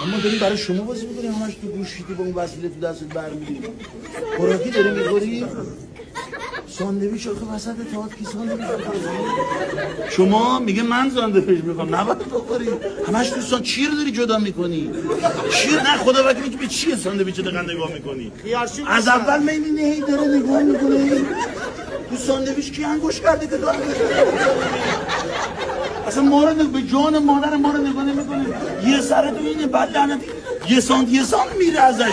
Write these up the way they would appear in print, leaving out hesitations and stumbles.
اما داریم برای شما بازی میکنیم همش تو گوشیتی با اون وسیله تو دستت برمی‌داری. خوراکی داری میخوری؟ ساندویچ آخه وسط تئاتر کی ساندویچ می‌خوره؟ شما میگه من ساندویچ میخوام نباید بخوری. همش دوستان چی رو داری جدا میکنی؟ چی نه خدا وکیلی که به چیه ساندویچ دقیقاً نگاه میکنی؟ از اول میبینی هی داره نگاه میکنه. تو ساندویچ کی انگوش کرده که داره اصلا ما رو به جان مادر ما رو نگاه نمیکنه. یه سر تو اینه بعد لعنتی یه سانت میره ازش.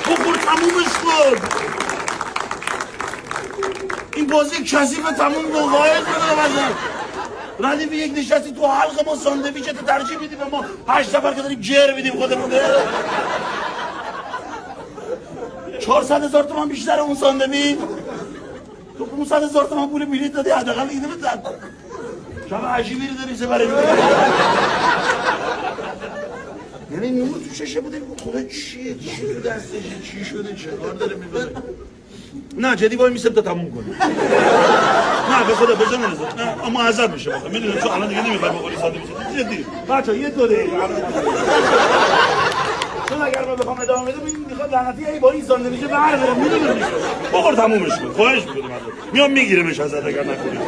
بخور تمومش کن. این بازی کثیف تموم کن واحد بده. ردیف یک نشستی تو حلق ما ساندویچتو ترجیح میدی به ما 8 نفر که داریم جر میدیم خودمونه. 400,000 تومان بیشتر اون ساندویچ. تو 500,000 تومان پول بلیط دادی حداقل اینو بزن. شب عجیبی رو داری سپری می‌کنی. یعنی نور تو ششه بوده خدا چیه چی تو دستشه چی شده چه کار داره می‌کنه. نه جدی وای میسم تا تموم کنی. نه به خدا بزن نه اما عذاب میشه واقعا میدونی تو الان دیگه نمیخوای بخوری ساندویچ جدی بچا یه دو دقیقه چون اگر من بخوام ادامه بدم این میخواد لعنتی ای با این ساندویچ بردارم میدونی بخور تمومش کن خواهش میکنم میام میگیرمش ازت اگر نکنی.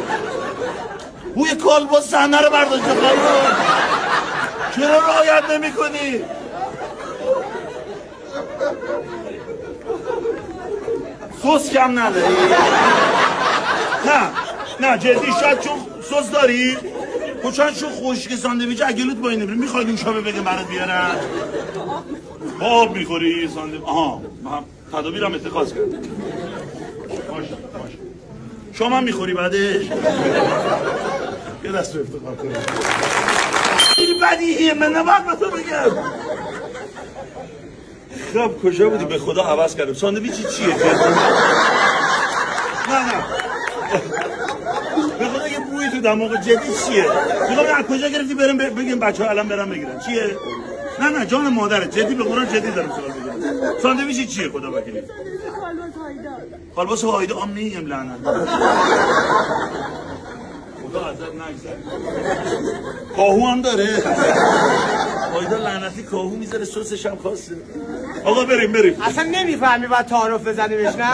بوی کالباس صحنه رو برداشته خانم چرا رعایت نمیکنی؟ سس کم نداری؟ نه جدی شاید چون سس داری؟ چون خشک ساندویچ اگلوت با اینه میخوای نوشابه بگه برات بیارن؟ آب میخوری ساندویچ؟ آها تدابیرم اتخاذ کرد. باشه شما میخوری بعدش؟ یه دست رو افتخار کنیم. این بدیهیه من نباید به تو بگم. خب کجا بودی به خدا عوض کردم ساندویچی چیه؟ نه به خدا یه بوی تو دماغ جدی چیه؟ میخوام از کجا گرفتی برم بگیم بچه‌ها الان برام بگیرن چیه؟ نه جان مادرت جدی به قرآن جدی دارم سوال میگم. ساندویچی چیه خدا وکیلی؟ کالباس هایده آم نیم لعنت. خدا ازت نگذره. کاهو هم داره. هایده لعنتی کاهو میذاره سسش هم خاصه. آقا بریم. اصلا نمیفهمی باید تعارف بزنیمش نه؟